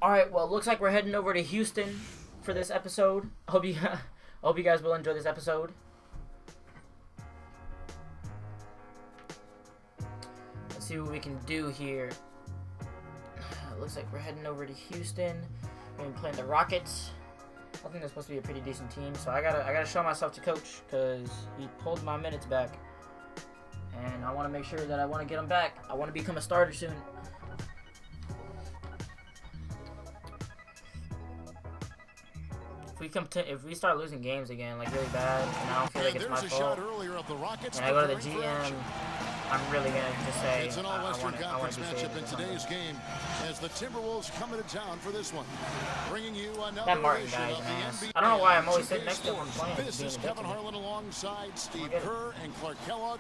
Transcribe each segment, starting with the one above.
Alright, well, looks like we're heading over to Houston for this episode. I hope you guys will enjoy this episode. Let's see what we can do here. Looks like we're heading over to Houston. We're gonna be playing the Rockets. I think they're supposed to be a pretty decent team, so I gotta show myself to coach because he pulled my minutes back, and I want to make sure that I want to get them back. I want to become a starter soon. If we start losing games again, like really bad, and I don't feel like it's my fault, and I go to the GM, I'm really gonna just say it's an all-Western Conference matchup in today's game as the Timberwolves come into town for this one. Bringing you another that Martin guy's an ass. I don't know why I'm always sitting next to him playing. This is Kevin Harlan alongside Steve Kerr and Clark Kellogg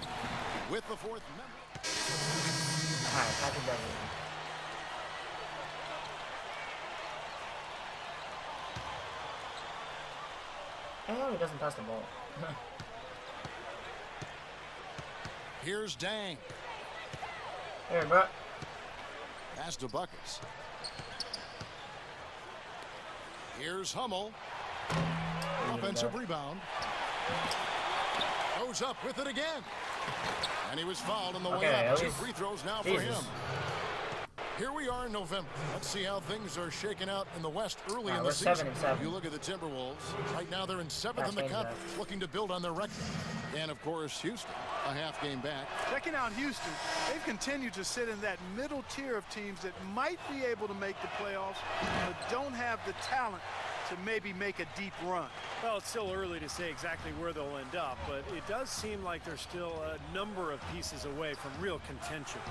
with the fourth member. Alright, Patrick Beverly. Oh, he doesn't pass the ball. Here's Dang. Here, bro. Pass to Buckets. Here's Hummel. Offensive rebound. Goes up with it again. And he was fouled on the way up. 2 free throws now for him. Here we are in November. Let's see how things are shaking out in the West early in the season. 7-7. You look at the Timberwolves. Right now they're in 7th in the conference, looking to build on their record. And, of course, Houston, a half game back. Checking out Houston, they've continued to sit in that middle tier of teams that might be able to make the playoffs, but don't have the talent to maybe make a deep run. Well, it's still early to say exactly where they'll end up, but it does seem like they're still a number of pieces away from real contention.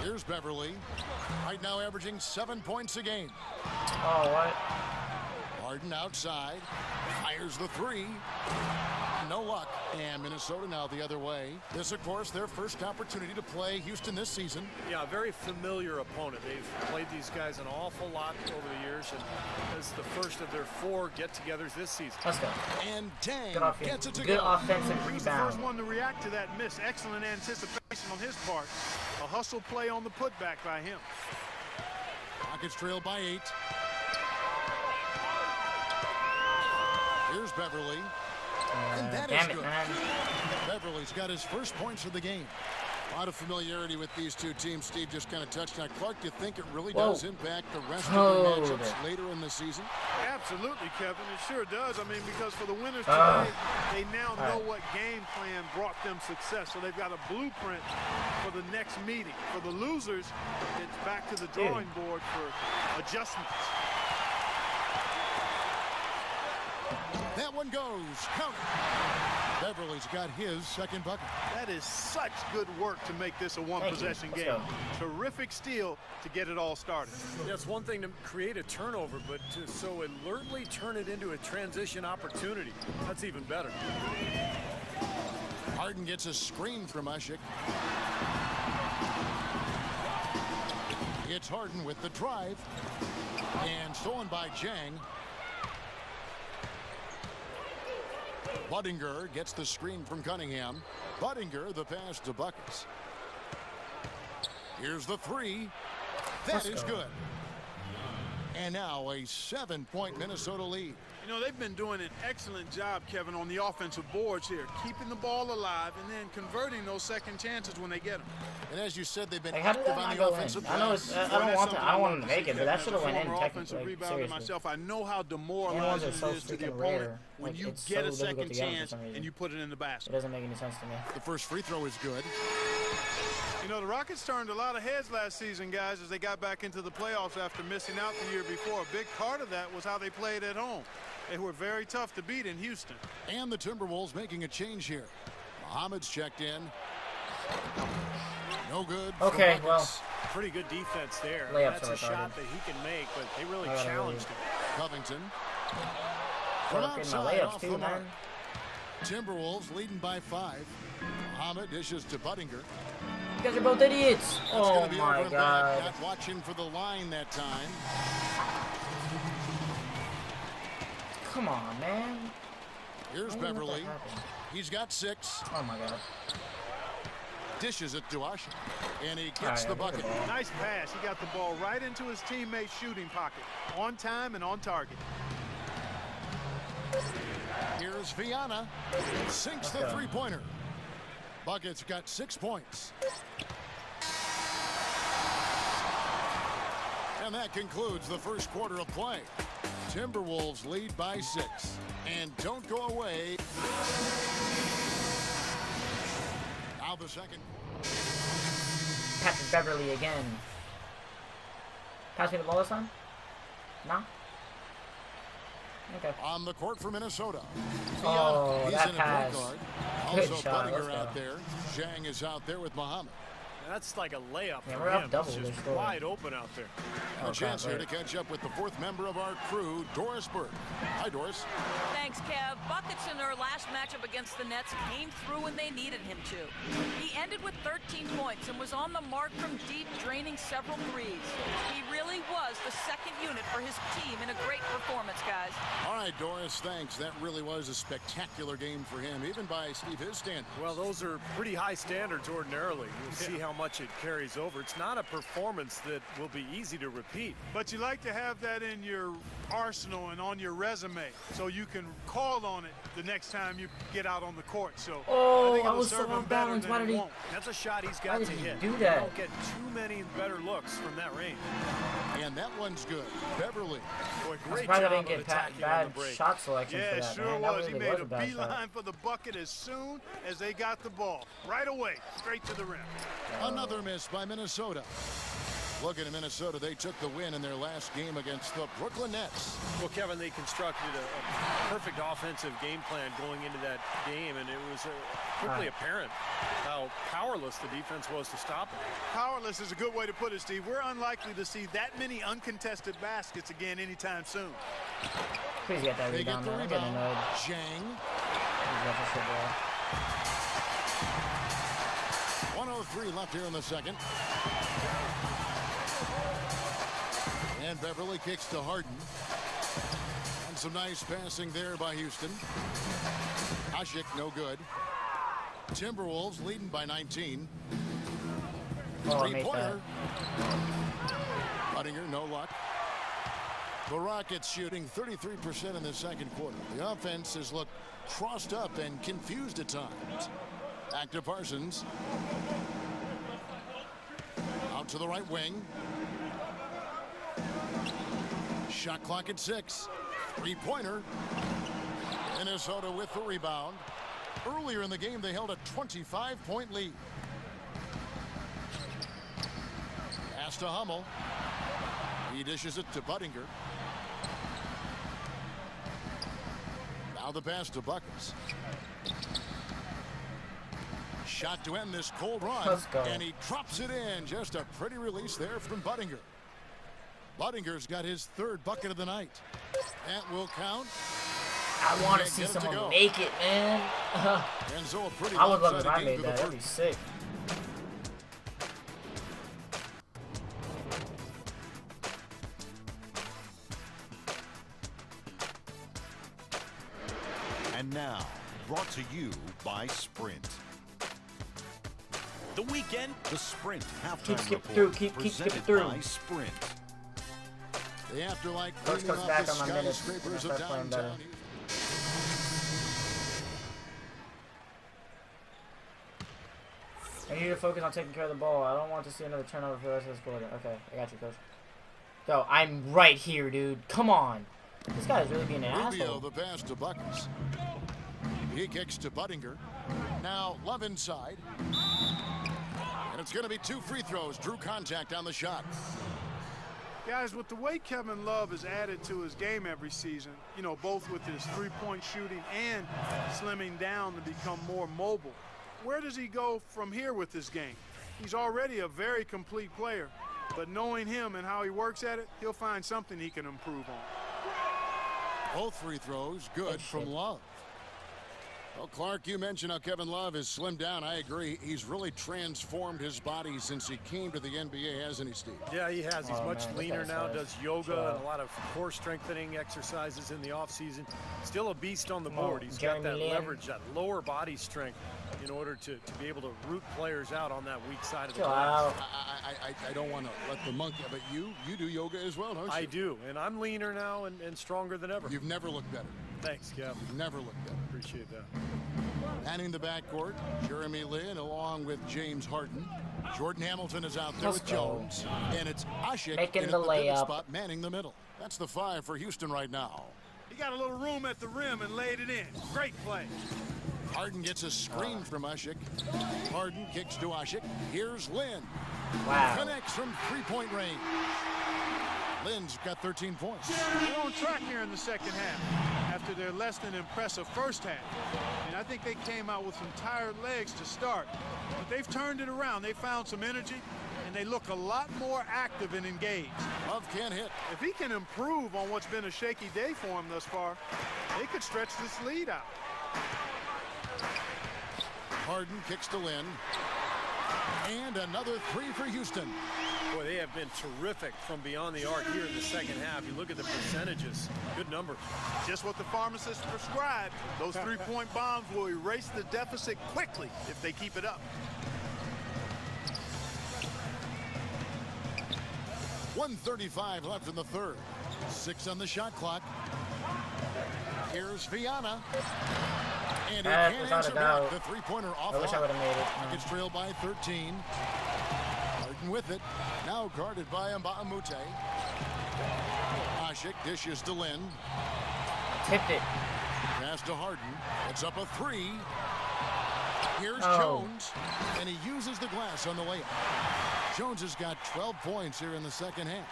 Here's Beverly. Right now averaging 7 points a game. Oh, what? Harden outside. Fires the 3. No luck. And Minnesota now the other way. This, of course, their first opportunity to play Houston this season. Yeah, a very familiar opponent. They've played these guys an awful lot over the years, and this is the first of their 4 get-togethers this season. Let's go. And Dang gets it to good go. offensive He was the rebound. first one to react to that miss. Excellent anticipation on his part. A hustle play on the putback by him. Rockets trail by 8. Here's Beverly. And that is good. Man. Beverly's got his first points of the game. A lot of familiarity with these two teams. Steve just kind of touched on. Clark, do you think it really does impact the rest of the matchups later in the season? Absolutely, Kevin. It sure does. I mean, because for the winners today, they now know what game plan brought them success. So they've got a blueprint for the next meeting. For the losers, it's back to the drawing board for adjustments. That one goes. Count it. Beverly's got his second bucket. That is such good work to make this a one-possession game. Terrific steal to get it all started. Yeah, it's one thing to create a turnover, but to so alertly turn it into a transition opportunity, that's even better. Harden gets a screen from Ushik. It's Harden with the drive. And stolen by Jang. Budinger gets the screen from Cunningham. Budinger, the pass to Buckets. Here's the 3. That is good. And now a 7-point Minnesota lead. You know, they've been doing an excellent job, Kevin, on the offensive boards here, keeping the ball alive and then converting those second chances when they get them. And as you said, they've been Like, how did active that on not the go offensive in? I know it's, I don't want them to make it, but that should have went in technically. Rebounder Seriously. myself, I know how Handles demoralizing are so it is to the freaking opponent rare. when Like, you it's get so a difficult second to get 'em for chance some reason. and you put it in the It basket. doesn't make any sense to me. The first free throw is good. You know, the Rockets turned a lot of heads last season, guys, as they got back into the playoffs after missing out the year before. A big part of that was how they played at home. They were very tough to beat in Houston. And the Timberwolves making a change here. Muhammad's checked in. No good. Okay, well. Pretty good defense there. Layups That's are a shot retarded. that he can make, but they really challenged him. Covington. Well, From in my outside layups off too, the mark. man. Timberwolves leading by 5. Muhammad dishes to Budinger. You guys are both idiots. That's Oh gonna be my over and god. back. Not watching for the line that time. Come on, man. Here's I don't know what Beverly. that happened. He's got 6. Oh my god. dishes it to Usher, and he gets the bucket. Nice pass. He got the ball right into his teammate's shooting pocket. On time and on target. Here's Viana. Sinks the three-pointer. Bucket's got 6 points. And that concludes the first quarter of play. Timberwolves lead by 6. And don't go away. Now the second. Patrick Beverly again. Pass me the ball this time? No? Okay. On the court for Minnesota. Oh, he's that in pass. a point guard. Good Also shot. Buttinger out there. Zhang is out there with Muhammad. That's like a layup Yeah, for we're him. up double. He's just They're wide open out there. A chance here to catch up with the fourth member of our crew, Doris Burke. Hi, Doris. Thanks, Kev. Buckets in their last matchup against the Nets came through when they needed him to. He ended with 13 points and was on the mark from deep, draining several threes. He really was the second unit for his team in a great performance, guys. All right, Doris, thanks. That really was a spectacular game for him, even by Steve his standards. Well, those are pretty high standards ordinarily. You'll see how much it carries over. It's not a performance that will be easy to repeat. But you like to have that in your arsenal and on your resume so you can call on it the next time you get out on the court. So I think it'll serve him better than it won't. That's a shot he's got to hit. Do that? You don't get too many better looks from that range. And that one's good. Beverly. Boy, great Surprised I job didn't of get attacking on bad the break. shot selection Yeah, for it that, sure man. That was. really He made was a bad shot. beeline for the bucket as soon as they got the ball. Right away, straight to the rim. Another miss by Minnesota. Looking at Minnesota, they took the win in their last game against the Brooklyn Nets. Well, Kevin, they constructed a perfect offensive game plan going into that game, and it was quickly apparent how powerless the defense was to stop it. Powerless is a good way to put it, Steve. We're unlikely to see that many uncontested baskets again anytime soon. Please get that They get rebound, the man. I'm getting rebound. annoyed. Zhang. Please get this shit, bro. 1:03 left here in the second. And Beverly kicks to Harden. And some nice passing there by Houston. Ashik, no good. Timberwolves leading by 19. Oh, I made Three-pointer. Buttinger, no luck. The Rockets shooting 33% in the second quarter. The offense has looked crossed up and confused at times. Back to Parsons. Out to the right wing. Shot clock at 6. Three-pointer. Minnesota with the rebound. Earlier in the game, they held a 25-point lead. Pass to Hummel. He dishes it to Buttinger. Now the pass to Buckets. Shot to end this cold run. Let's go. And he drops it in. Just a pretty release there from Buttinger. Buttinger's got his third bucket of the night. That will count. I want to Can't see get it to someone go. make it, man. And so a pretty I would love if lopsided I game made to the that. That'd first. be sick. And now, brought to you by Sprint. The weekend, the Sprint halftime skip report through, keep presented skipping through. by Sprint. The afterlight Coach cleaning comes off back the on my minutes and I skyscrapers of start playing better. downtown. I need to focus on taking care of the ball. I don't want to see another turnover for the rest of this quarter. Okay, I got you, coach. Yo, I'm right here, dude. Come on. This guy is really being an Rubio, asshole. the pass to Buckets. He kicks to Buttinger. Now Love inside. And it's going to be 2 free throws. Drew contact on the shot. Guys, with the way Kevin Love has added to his game every season, you know, both with his three-point shooting and slimming down to become more mobile, where does he go from here with this game? He's already a very complete player, but knowing him and how he works at it, he'll find something he can improve on. Both free throws good from Love. Well, Clark, you mentioned how Kevin Love has slimmed down. I agree. He's really transformed his body since he came to the NBA, hasn't he, Steve? Yeah, he has. He's much leaner now, does yoga Wow. and a lot of core strengthening exercises in the offseason. Still a beast on the board. He's got that Jeremy Lin. leverage, that lower body strength in order to be able to root players out on that weak side of the Chill glass. out. I don't want to let the monkey, but you do yoga as well, don't you? I do, and I'm leaner now and stronger than ever. You've never looked better. Thanks, Kev. You've never looked better. Appreciate that. Manning the backcourt, Jeremy Lin along with James Harden. Jordan Hamilton is out there Let's with go. Jones. And it's Ashik Making in the at the pivot layup. spot, manning the middle. That's the 5 for Houston right now. He got a little room at the rim and laid it in. Great play. Harden gets a screen from Ashik. Harden kicks to Ashik. Here's Lin. Wow. Connects from three-point range. Lin's got 13 points. They're on track here in the second half after their less than impressive first half. And I think they came out with some tired legs to start. But they've turned it around. They found some energy, and they look a lot more active and engaged. Love can't hit. If he can improve on what's been a shaky day for him thus far, they could stretch this lead out. Harden kicks to Lin. And another 3 for Houston. Boy, they have been terrific from beyond the arc here in the second half. You look at the percentages. Good number. Just what the pharmacist prescribed. Those three-point bombs will erase the deficit quickly if they keep it up. .135 left in the third. 6 on the shot clock. Here's Viana. And he can't without answer a back. doubt. The three-pointer off. I wish I would have made it. Rockets trail by 13. Harden with it. Now guarded by Mbamute. Ashik dishes to Lin. Tipped it. Pass to Harden. It's up a 3. Here's Oh. Jones. And he uses the glass on the layup. Jones has got 12 points here in the second half.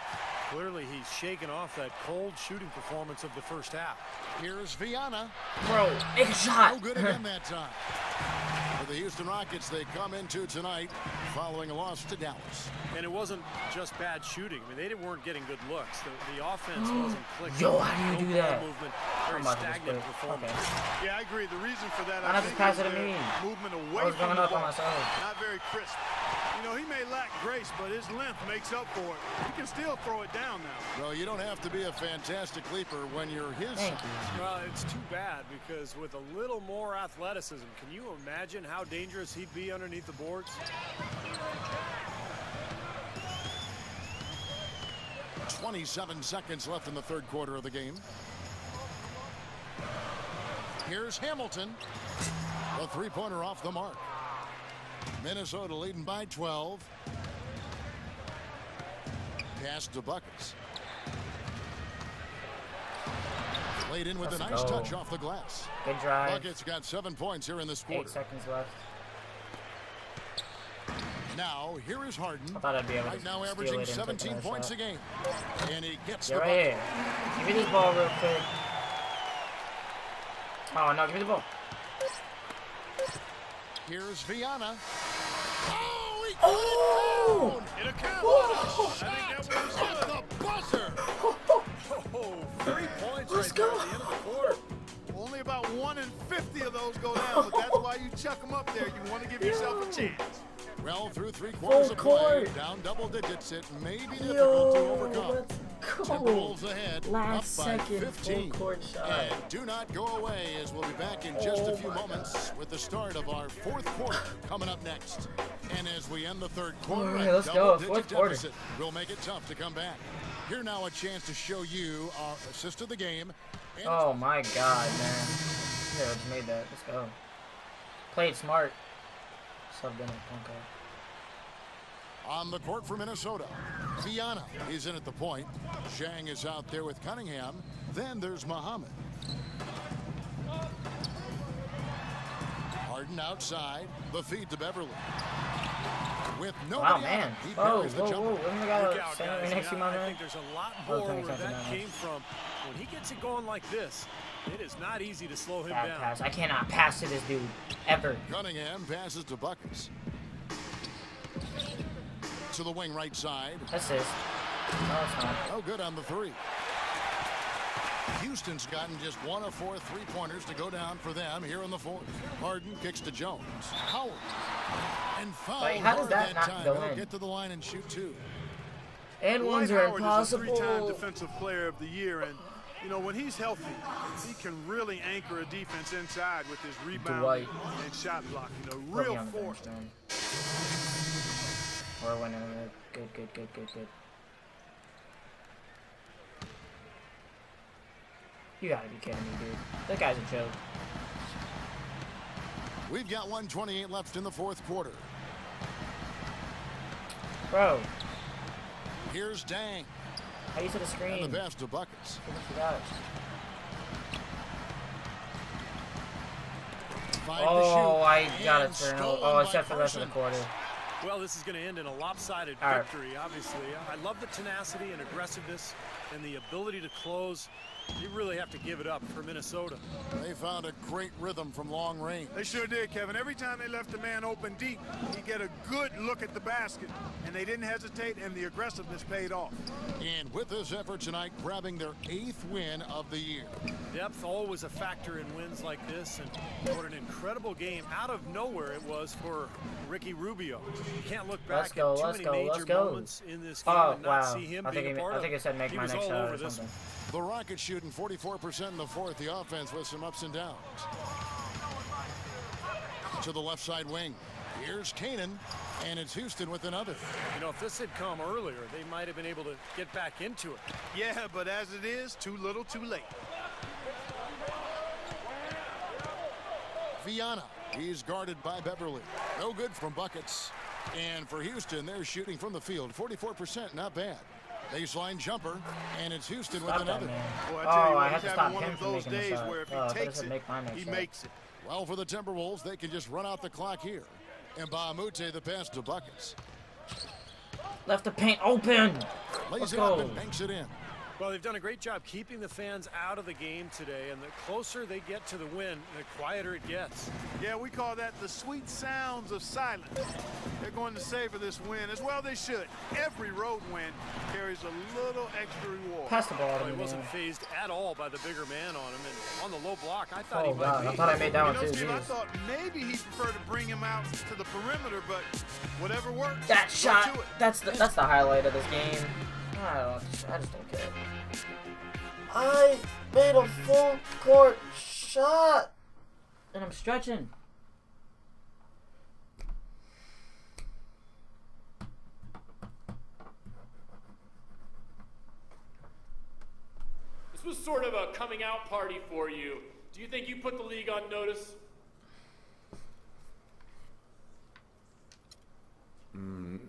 Clearly, he's shaken off that cold shooting performance of the first half. Here's Viana. Bro, big shot. No good again that time. For the Houston Rockets, they come into tonight following a loss to Dallas. And it wasn't just bad shooting. I mean, they weren't getting good looks. The offense wasn't clicking. Yo, how do you do No ball that? movement, very I'm about to just stagnant quit. performance. Okay. Yeah, I agree. The reason for that, Why I not think, just pass is it to their me? movement I away was from going the up on ball. myself. Not very crisp. You know, he may lack grace, but his length makes up for it. He can still throw it down now. Well, you don't have to be a fantastic leaper when you're his Thank size. you. Well, it's too bad because with a little more athleticism, can you imagine how dangerous he'd be underneath the boards? 27 seconds left in the third quarter of the game. Here's Hamilton. The three-pointer off the mark. Minnesota leading by 12. Pass to Buckets. Played in with a Let's nice go. touch off the glass. Good drive. Buckets got 7 points here in this 8 quarter. seconds left. Now, here is Harden. I thought I'd be able to Right now steal averaging it and take 17 another points shot. a game. And he gets Get the right bucket. here. Give me this ball real quick. Oh, no, give me the ball. Here's Viana. Oh, he Oh! got it down. It'll count. What a I think shot that was good. off the buzzer. Oh, 3 points Let's right there go. at the end of the quarter. Only about 1 in 50 of those go down, but that's why you chuck them up there. You want to give yourself a chance. Well, through 3 quarters of play, court. down double digits, it may be difficult to overcome. let's go. Timberwolves ahead, Last up by second, 15. full court shot. And do not go away, as we'll be back in just a few moments with the start of our fourth quarter coming up next. And as we end the third quarter, All right, a let's go. double-digit Fourth quarter. deficit will make it tough to come back. Here now a chance to show you our assist of the game. And Oh my god, man. Yeah, I just made that. Let's go. Played smart. Subbed in at point guard. on the court for Minnesota, Viana is in at the point. Zhang is out there with Cunningham. Then there's Muhammad. Harden outside. The feed to Beverly. With nobody Wow, man. out, he Whoa, buries the whoa, jumper. whoa. Wasn't the Look guy out, standing guys. next to I my mean, I man? think there's a lot Oh, more thanks, where thanks, that thanks. came from. When he gets it going like this, it is not easy to slow him Bad down. pass. I cannot pass to this dude. Ever. Cunningham passes to Buckets. To the wing right side. Assist. No, it's not. No good on the three. Houston's gotten just 1 of 4 3-pointers to go down for them here in the fourth. Harden kicks to Jones. Howard. And foul. Wait, how does that not time. go He'll in? get to the line and shoot 2. And Dwight ones are Howard impossible. is a 3-time Defensive Player of the Year, and you know when he's healthy, he can really anchor a defense inside with his rebounding and shot blocking. A real force. Or winning it. Good. You gotta be kidding me, dude. That guy's a joke. We've got 1:28 left in the fourth quarter. Bro, Here's Dang. how you to the screen? And the pass to Buckets. Five to Oh, shoot. I gotta And turn. stolen Oh, by except for the rest of the Carson. quarter. Well, this is going to end in a lopsided All right. victory, obviously. I love the tenacity and aggressiveness and the ability to close. You really have to give it up for Minnesota. They found a great rhythm from long range. They sure did, Kevin. Every time they left the man open deep, he get a good look at the basket, and they didn't hesitate, and the aggressiveness paid off. And with this effort tonight, grabbing their 8th win of the year. Depth always a factor in wins like this, and what an incredible game out of nowhere it was for Ricky Rubio. You can't look back Let's go, at too let's many go, major let's go. moments in this game Oh, and not wow. see him I being think a part of it said make He my was next all shot over or this something. The Rockets shooting 44% in the fourth. The offense with some ups and downs. To the left side wing. Here's Canaan, and it's Houston with another. You know, if this had come earlier, they might have been able to get back into it. Yeah, but as it is, too little, too late. Viana, he's guarded by Beverly. No good from Buckets. And for Houston, they're shooting from the field 44%, not bad. Baseline jumper, and it's Houston with Stop that, another. man. Boy, I tell you I what, have he's to having stop one him of from those making the days shot. where if I he thought it takes said it, make my next he shot. makes it. Well, for the Timberwolves, they can just run out the clock here. And Bahamute, the pass to Buckets. Left the paint open. Lays Let's it up go. and banks it in. Well, they've done a great job keeping the fans out of the game today, and the closer they get to the win, the quieter it gets. Yeah, we call that the sweet sounds of silence. They're going to savor this win, as well they should. Every road win carries a little extra reward. Pass the ball to Well, me, he wasn't man. phased at all by the bigger man on him, and on the low block, I thought Oh, he God. might I be. thought I made that You one know, too. Steve, I Jeez. thought maybe he'd prefer to bring him out to the perimeter, but whatever works. That go shot. to it. That's the highlight of this game. I just don't care. I made a full court shot, and I'm stretching. This was sort of a coming out party for you. Do you think you put the league on notice?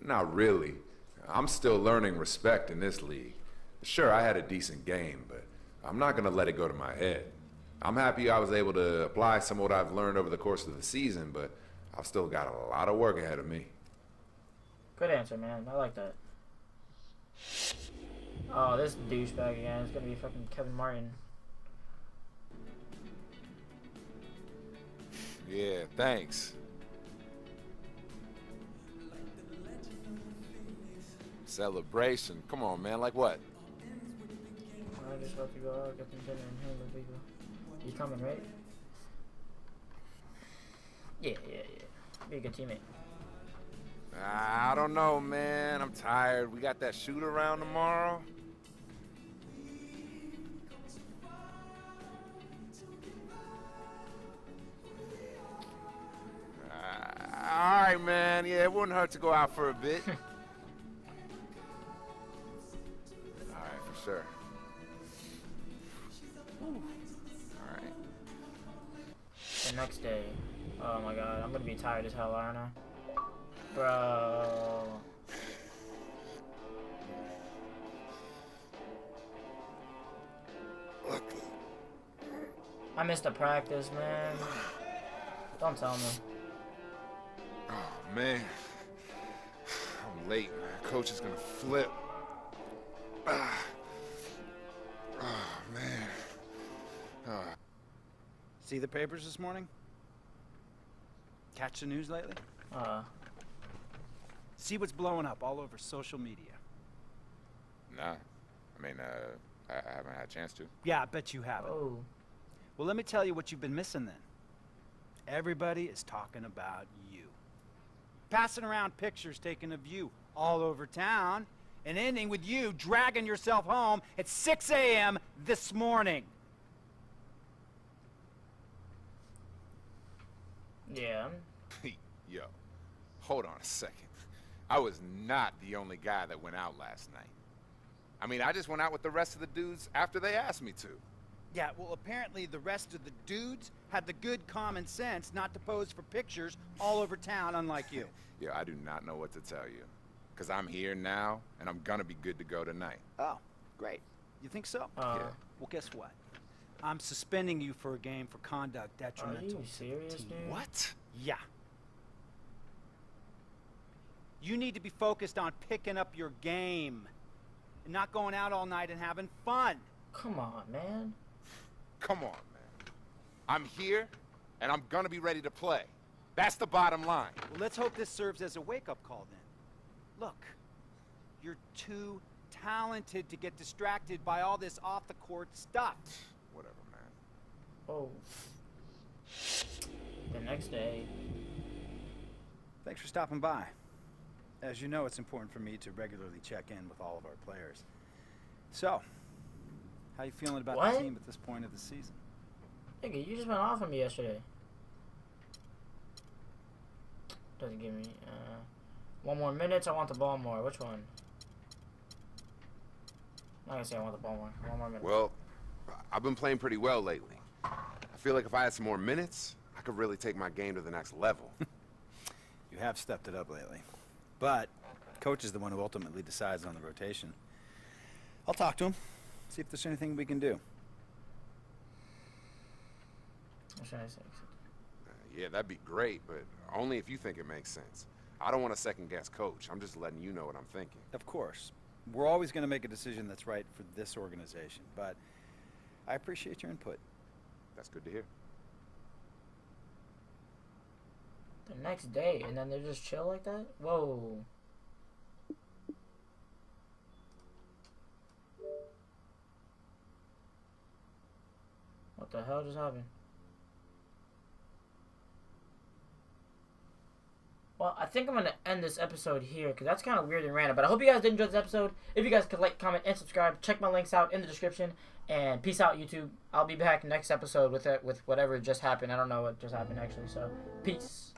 Not really. I'm still learning respect in this league. Sure, I had a decent game, but I'm not going to let it go to my head. I'm happy I was able to apply some of what I've learned over the course of the season, but I've still got a lot of work ahead of me. Good answer, man. I like that. Oh, this douchebag again. It's gonna be fucking Kevin Martin. Yeah, thanks. Celebration. Come on, man. Like what? I just about to go out, get some dinner, and hang with people. You coming, right? Yeah. Be a good teammate. I don't know, man. I'm tired. We got that shoot around tomorrow. All right, man. Yeah, it wouldn't hurt to go out for a bit. All right, for sure. All right. The next day. Oh my god, I'm gonna be tired as hell, aren't I? Bro. I missed a practice, man. Don't tell me. Oh, man. I'm late, man. Coach is gonna flip. Oh, man. See the papers this morning? Catch the news lately? Uh, See what's blowing up all over social media. Nah. I mean, I haven't had a chance to. Yeah, I bet you haven't. Oh. Well, let me tell you what you've been missing then. Everybody is talking about you. Passing around pictures taken of you all over town, and ending with you dragging yourself home at 6 a.m. this morning. Yeah. Yo, hold on a second. I was not the only guy that went out last night. I mean, I just went out with the rest of the dudes after they asked me to. Yeah, well, apparently the rest of the dudes had the good common sense not to pose for pictures all over town, unlike you. Yo, I do not know what to tell you. Because I'm here now, and I'm gonna be good to go tonight. Oh, great. You think so? Yeah. Well, guess what? I'm suspending you for a game for conduct detrimental Are you to the serious, team. dude? What? Yeah. You need to be focused on picking up your game and not going out all night and having fun. Come on, man. Come on, man. I'm here, and I'm gonna be ready to play. That's the bottom line. Well, let's hope this serves as a wake-up call then. Look, you're too talented to get distracted by all this off-the-court stuff. Whatever, man. Oh. The next day. Thanks for stopping by. As you know, it's important for me to regularly check in with all of our players. So, how you feeling about What? the team at this point of the season? Nigga, you just went off on me yesterday. Doesn't give me, 1 more minutes, I want the ball more. Which one? I'm not gonna say I want the ball more. 1 more minute. Well, I've been playing pretty well lately. I feel like if I had some more minutes, I could really take my game to the next level. You have stepped it up lately. But, coach is the one who ultimately decides on the rotation. I'll talk to him, see if there's anything we can do. What should I say? Yeah, that'd be great, but only if you think it makes sense. I don't want to second-guess coach. I'm just letting you know what I'm thinking. Of course. We're always going to make a decision that's right for this organization, but I appreciate your input. That's good to hear. The next day, and then they're just chill like that? Whoa. What the hell just happened? Well, I think I'm going to end this episode here because that's kind of weird and random. But I hope you guys did enjoy this episode. If you guys could like, comment, and subscribe, check my links out in the description. And peace out, YouTube. I'll be back next episode with whatever just happened. I don't know what just happened, actually. So, peace.